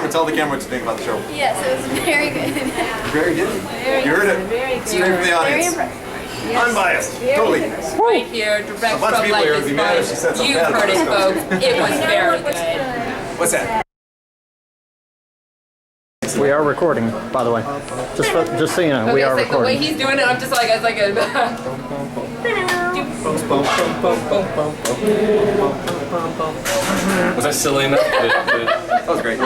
camera. Tell the camera what you think about the show. Yes, it was very good. Very good. You heard it. Very good. Straight from the audience. Yes. Unbiased. Very Totally. good. Right here, direct A bunch of from people Life here would is be mad if she Fun. said something You've bad heard it, about folks. It was very good. What's that? We are recording, by the way. Just so you know, we are Like the way recording. he's doing it, I'm just like, it's like a. Was I silly enough? That was great.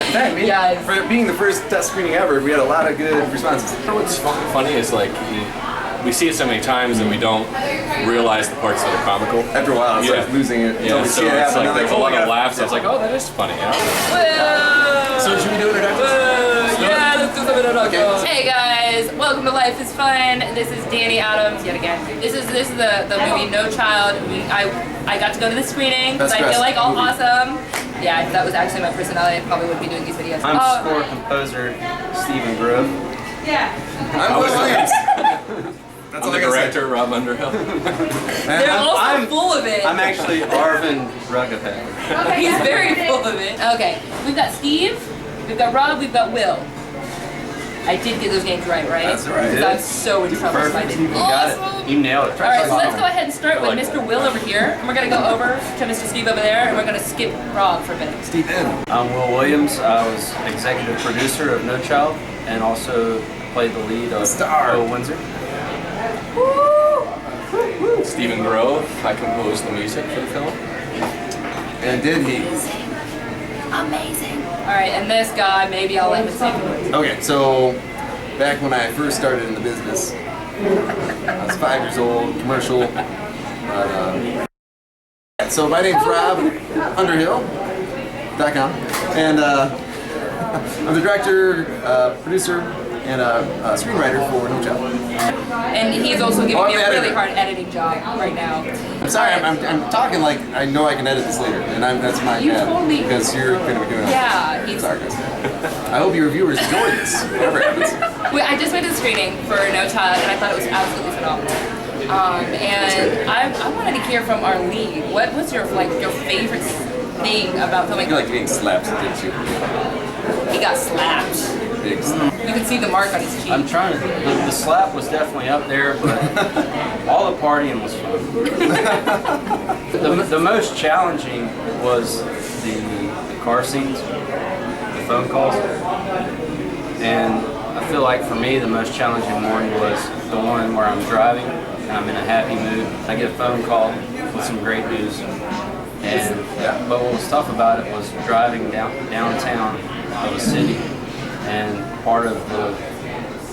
Hey, Yes. For being the first test screening ever, we had a lot of good responses. What's funny is like we see it so many times and we don't realize the parts that are comical. After a while, it's like losing it. Yeah, We so see it it's happen, like and there's a lot of laughs. I was like, oh, that is funny. You know? Whoa! So should we do it or not? Yeah, let's do something about Okay. Hey guys, welcome to Life is Fun. This is Danny Adams yet again. This is the movie No Child. I got to go to the screening because I feel like all awesome. Yeah, if that was actually my personality, I probably wouldn't be doing these videos. I'm score composer Stephen Grove. Yeah. I'm Will Williams. That's all I'm I the gotta say. director, Rob Underhill. They're also full of it. I'm actually Arvin Rugapet. He's very full of it. Okay, we've got Steve, we've got Rob, we've got Will. I did get those names right? That's right. Because I'm so in trouble if I Perfect. didn't. You got it. You nailed it. Alright, so let's go ahead and start with Mr. Will over here. And we're going to go over to Mr. Steve over there, and we're going to skip Rob for a minute. Steve in. I'm Will Williams. I was executive producer of No Child and also played the lead of Star. Bill Windsor. Stephen Grove. I composed the music for the film. And did he? Amazing. Alright, and this guy, maybe I'll let him say the words. Okay, so back when I first started in the business, I was 5 years old, commercial. So my name's Rob Underhill.com, and I'm the director, producer, and screenwriter for No Child. And he's also giving me a editor. really hard editing job right now. I'm sorry, I'm talking like I know I can edit this later, and that's my You bad, totally- because you're going to be doing it. Yeah, he's... Sorry, guys. I hope your viewers enjoy this, whatever happens. I just went to the screening for No Child, and I thought it was absolutely phenomenal. And I wanted to hear from our lead. What was your favorite thing about filming? You like getting slapped, didn't you? He got slapped. Big slap. You can see the mark on his cheek. I'm trying to. The slap was definitely up there, but all the partying was fun. the most challenging was the car scenes, the phone calls, and I feel like for me the most challenging one was the one where I'm driving and I'm in a happy mood. I get a phone call with some great news, but what was tough about it was driving downtown of a city. And part of the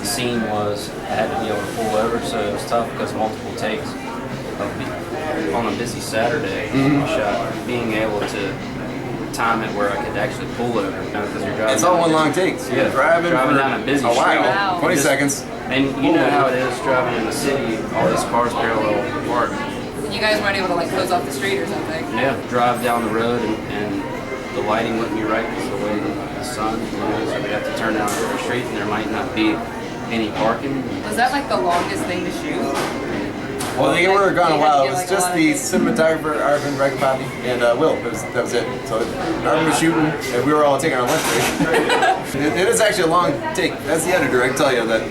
scene was I had to be able to pull over, so it was tough because multiple takes on a busy Saturday shot, being able to time it where I could actually pull over, because you're driving. It's all one long take. So you're driving down a busy street. Wow. 20 seconds. And you know how it is driving in the city, all these cars parallel apart. You guys weren't able to close off the street or something. Yeah, drive down the road and the lighting wouldn't be right because of the way the sun, so we have to turn down the street and there might not be any parking. Was that the longest thing to shoot? Well, they were gone a while. It was Like, just the cinematographer, Arvin Ragapati, and Will. That was it. So Arvin was shooting, and we were all taking our lunch break. It is actually a long take. As the editor, I can tell you that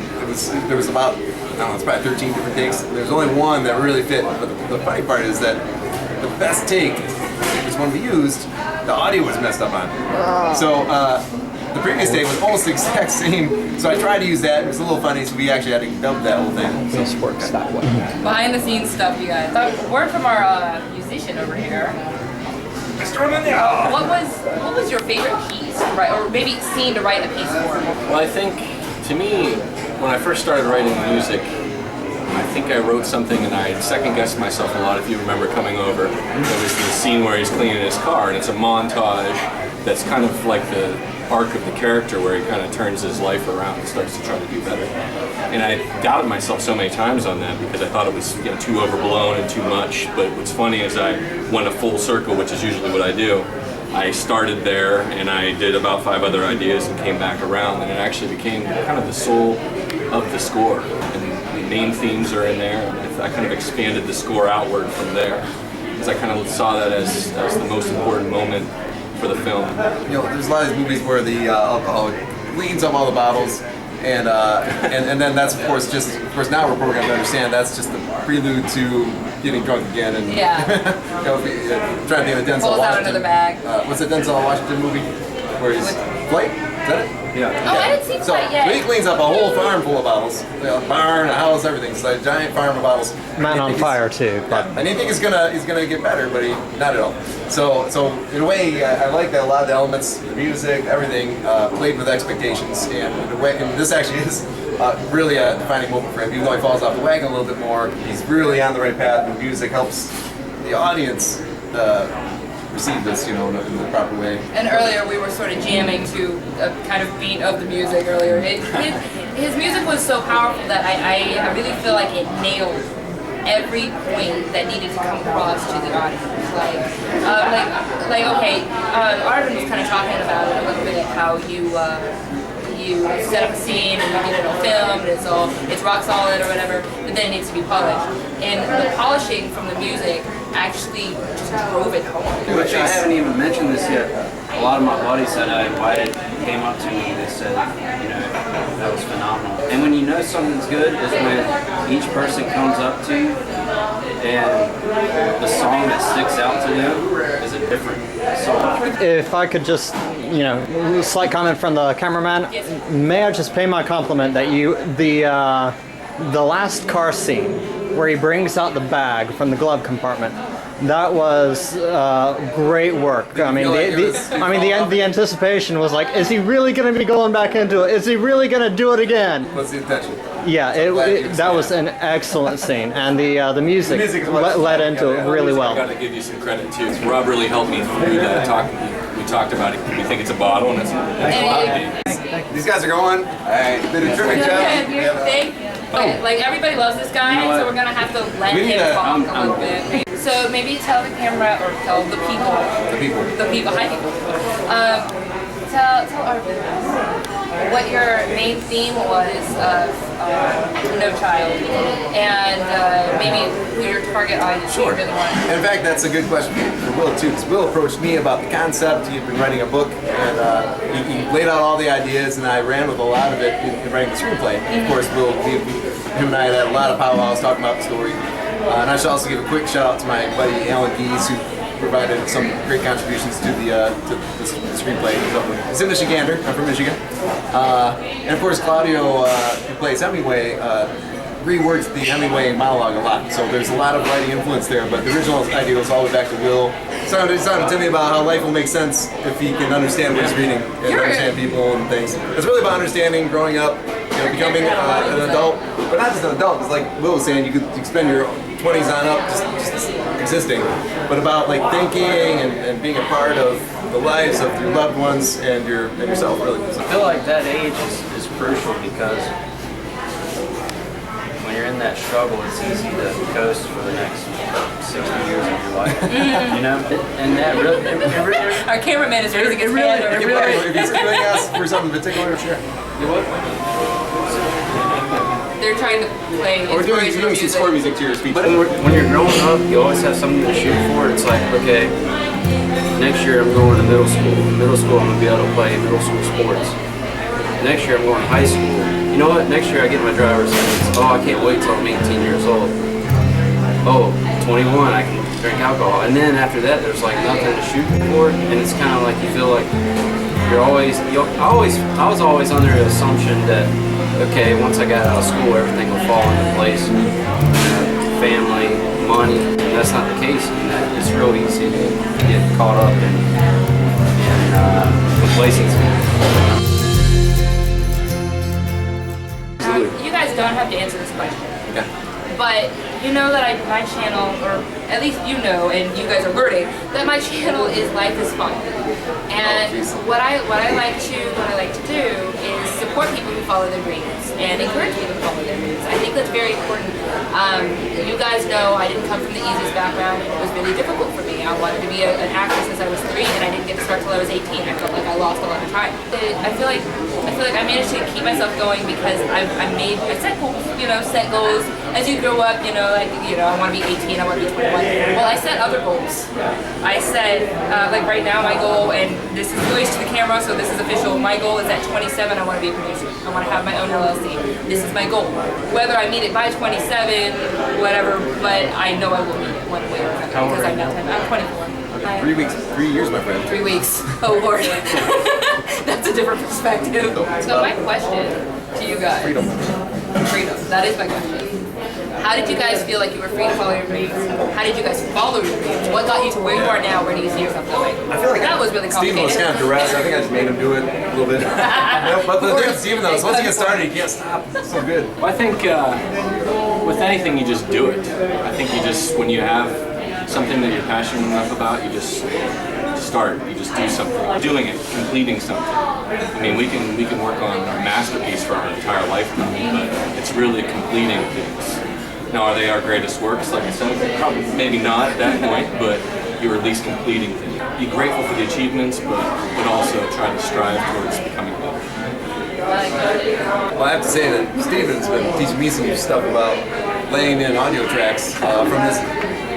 there was about, I don't know, it's probably 13 different takes. There's only one that really fit. But the funny part is that the best take, this one we used, the audio was messed up on. So the previous take was almost the exact same. So I tried to use that. It was a little funny, so we actually had to dub that whole thing. So This works that way. Behind the scenes stuff, you guys. A word from our musician over here. What was your favorite piece, or maybe scene to write a piece for? Well, I think, to me, when I first started writing music, I think I wrote something and I second-guessed myself a lot. If you remember coming over, there was the scene where he's cleaning his car, and it's a montage that's kind of like the arc of the character where he kind of turns his life around and starts to try to do better. And I doubted myself so many times on that because I thought it was too overblown and too much. But what's funny is I went a full circle, which is usually what I do. I started there and I did about 5 other ideas and came back around, and it actually became kind of the soul of the score. And the main themes are in there, and I kind of expanded the score outward from there, because I kind of saw that as the most important moment for the film. There's a lot of these movies where the alcoholic cleans up all the bottles, and then that's of course now we're programmed to understand that's just the prelude to getting drunk again and trying to be in a Denzel Pulls Washington. out another bag. What's the Denzel Washington movie where he's Flight? Is that it? Yeah. Oh, I didn't see Flight yet. He cleans up a whole farm full of bottles, a barn, a house, everything. It's like a giant farm of bottles. Man on Fire too. But And you think he's gonna get better, but not at all. So in a way, I like that a lot of the elements, the music, everything played with expectations, and in a way, and this actually is really a defining moment for him. Even though he falls off the wagon a little bit more, he's really on the right path. The music helps the audience receive this, in the proper way. And earlier we were sort of jamming to a kind of beat of the music earlier. His music was so powerful that I really feel like it nailed every point that needed to come across to the audience. Arvin was kind of talking about it a little bit, how you set up a scene and you get it on film and it's rock solid or whatever, but then it needs to be polished. And the polishing from the music actually just drove it home. Which I haven't even mentioned this yet. A lot of my buddies that I invited came up to me and they said, that was phenomenal. And when you know something's good is when each person comes up to you and the song that sticks out to them is a different song. if I could just, slight comment from the cameraman, may I just pay my compliment that the last car scene where he brings out the bag from the glove compartment, that was great work. I mean, the anticipation was like, is he really going to be going back into it? Is he really going to do it again? What's the intention? Yeah, that was an excellent scene, and the music led into it really well. I got to give you some credit too. Rob really helped me through that. We talked about it. We think it's a bottle, and it's not. These guys are going. They did a terrific job. Like everybody loves this guy, so we're gonna have to let him talk a little bit. So maybe tell the camera or tell the people. Hi people. Tell our viewers what your main theme was of No Child, and maybe who your target audience you really want. In fact, that's a good question for Will too, because Will approached me about the concept. He had been writing a book, and he laid out all the ideas, and I ran with a lot of it in writing the screenplay. Of course, him and I had a lot of powwows talking about the story. And I should also give a quick shout out to my buddy Alan Gies, who provided some great contributions to the screenplay. He's a Michigander. I'm from Michigan. And of course, Claudio, who plays Hemingway, reworked the Hemingway monologue a lot. So there's a lot of writing influence there, but the original idea was all the way back to Will. Started to me about how life will make sense if he can understand what he's reading and understand people and things. It's really about understanding, growing up, becoming an adult, but not just an adult. It's like Will was saying, you could spend your 20s on up just existing, but about like thinking and being a part of the lives of your loved ones and yourself, really. I feel like that age is crucial because when you're in that struggle, it's easy to coast for the next 60 years of your life. And that really, our cameraman is raising his hand. If he's really asked for something particular, sure. They're trying to play. We're doing some score music to your speech. But when you're growing up, you always have something to shoot for. It's like, okay, next year I'm going to middle school. In middle school I'm going to be able to play middle school sports. Next year I'm going to high school. You know what? Next year I get my driver's license. Oh, I can't wait till I'm 18 years old. Oh, 21, I can drink alcohol. And then after that, there's like nothing to shoot for. And it's kind of like you feel like I was always under the assumption that, okay, once I got out of school, everything will fall into place. Family, money, that's not the case. And it's real easy to get caught up in complacency. You guys don't have to answer this question. Okay. But you know that my channel, or at least you know, and you guys are learning, that my channel is Life is Fun. And what I like to do is support people who follow their dreams and encourage people to follow their dreams. I think that's very important. You guys know I didn't come from the easiest background, and it was really difficult for me. I wanted to be an actor since I was 3, and I didn't get to start till I was 18. I felt like I lost a lot of time. I feel like I managed to keep myself going because I set goals. Set goals. As you grow up, I want to be 18, I want to be 21. Well, I set other goals. I said, like right now, my goal, and this is voiced to the camera, so this is official. My goal is at 27, I want to be a producer. I want to have my own LLC. This is my goal. Whether I meet it by 27, whatever, but I know I will meet it one way or another because I'm not 10. I'm 24. 3 weeks, 3 years, my friend. 3 weeks. Oh Lord. That's a different perspective. So my question to you guys. Freedom. Freedom. That is my question. How did you guys feel like you were free to follow your dreams? How did you guys follow your dreams? What got you to where you are now? Where do you see yourself going? I feel like that was really complicated. Steven was kind of duress. I think I just made him do it a little bit. But the thing with Steven though is once you get started, you can't stop. It's so good. Well, I think with anything, you just do it. I think you just, when you have something that you're passionate enough about, you just start. You just do something. Doing it, completing something. I mean, we can work on a masterpiece for our entire lifetime, but it's really completing things. Now, are they our greatest works? Like I said, probably maybe not at that point, but you're at least completing things. Be grateful for the achievements, but also try to strive towards becoming better. Well, I have to say that Steven's been teaching me some stuff about laying in audio tracks from his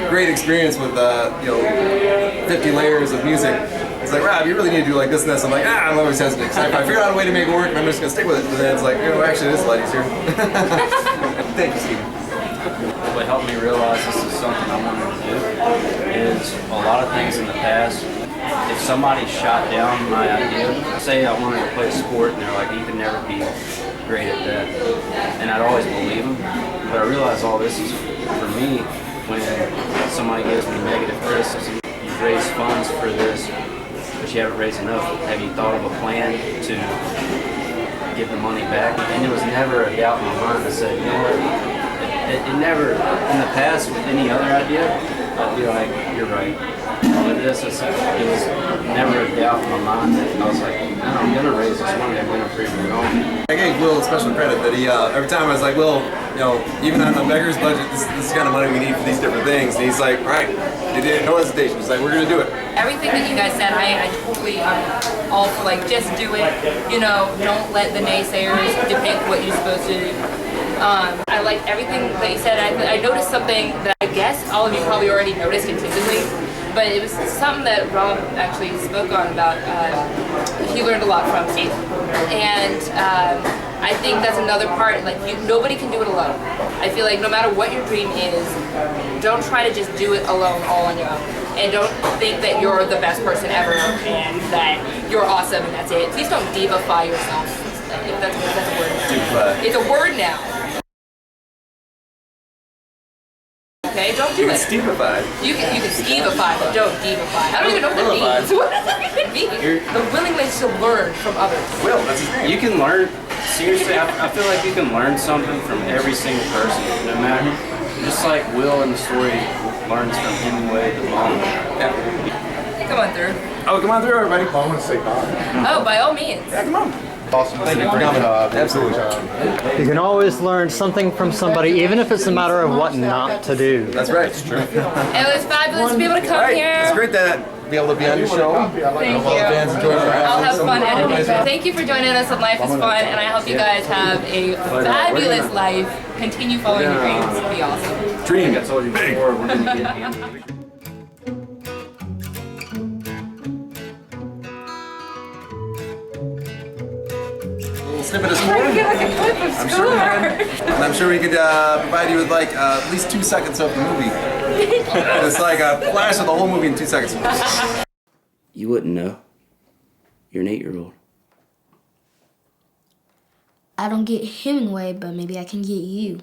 great experience with 50 layers of music. It's like, Rob, you really need to do like this and this. I'm like, I'm always hesitant. So I figured out a way to make it work, and I'm just gonna stick with it. And then it's like, actually, it is a lot easier. Thank you, Steven. What helped me realize this is something I wanted to do is a lot of things in the past. If somebody shot down my idea, say I wanted to play a sport and they're like, you can never be great at that, and I'd always believe them. But I realized all this is for me when somebody gives me negative criticism. You've raised funds for this, but you haven't raised enough. Have you thought of a plan to give the money back? And there was never a doubt in my mind to say, you know what? It never, in the past, with any other idea, I'd be like, you're right. But this is, it was never a doubt in my mind that I was like, no, I'm going to raise this money, I'm going to prove it wrong. I gave Will special credit that he, every time I was like, Will, even on the beggar's budget, this is the kind of money we need for these different things. And he's like, all right, he did no hesitation. He's like, we're going to do it. Everything that you guys said, I totally, all for like, just do it. Don't let the naysayers depict what you're supposed to do. I liked everything that you said. I noticed something that I guess all of you probably already noticed intuitively, but it was something that Rob actually spoke on about. He learned a lot from Steve, and I think that's another part. Like nobody can do it alone. I feel like no matter what your dream is, don't try to just do it alone, all on your own. And don't think that you're the best person ever and that you're awesome and that's it. Please don't divify yourself. If that's a word. Divify. It's a word now. Okay, don't do it. Stevify. You can Stevify, but don't divify. I don't even know what that means. What does that even mean? The willingness to learn from others. Will, that's his name. You can learn, seriously, I feel like you can learn something from every single person, no matter, just like Will in the story learns from Hemingway, the mom. Yeah. Come on through. Oh, come on through, everybody. I want to say bye. Oh, by all means. Yeah, come on. Awesome. Thank you for coming. Absolutely. You can always learn something from somebody, even if it's a matter of what not to do. That's right. It's true. It was fabulous to be able to come here. It's great to be able to be on your show. Thank you. I'll have fun editing. Thank you for joining us on Life is Fun, and I hope you guys have a fabulous life. Continue following your dreams. It'll be awesome. Dream. I told you before, we're going to get handy. Snippet of Trying to sport. get like a clip of I'm score. sure we can. And I'm sure we could provide you with like at least 2 seconds of the movie. It's like a flash of the whole movie in 2 seconds. You wouldn't know. You're an 8-year-old. I don't get Hemingway, but maybe I can get you.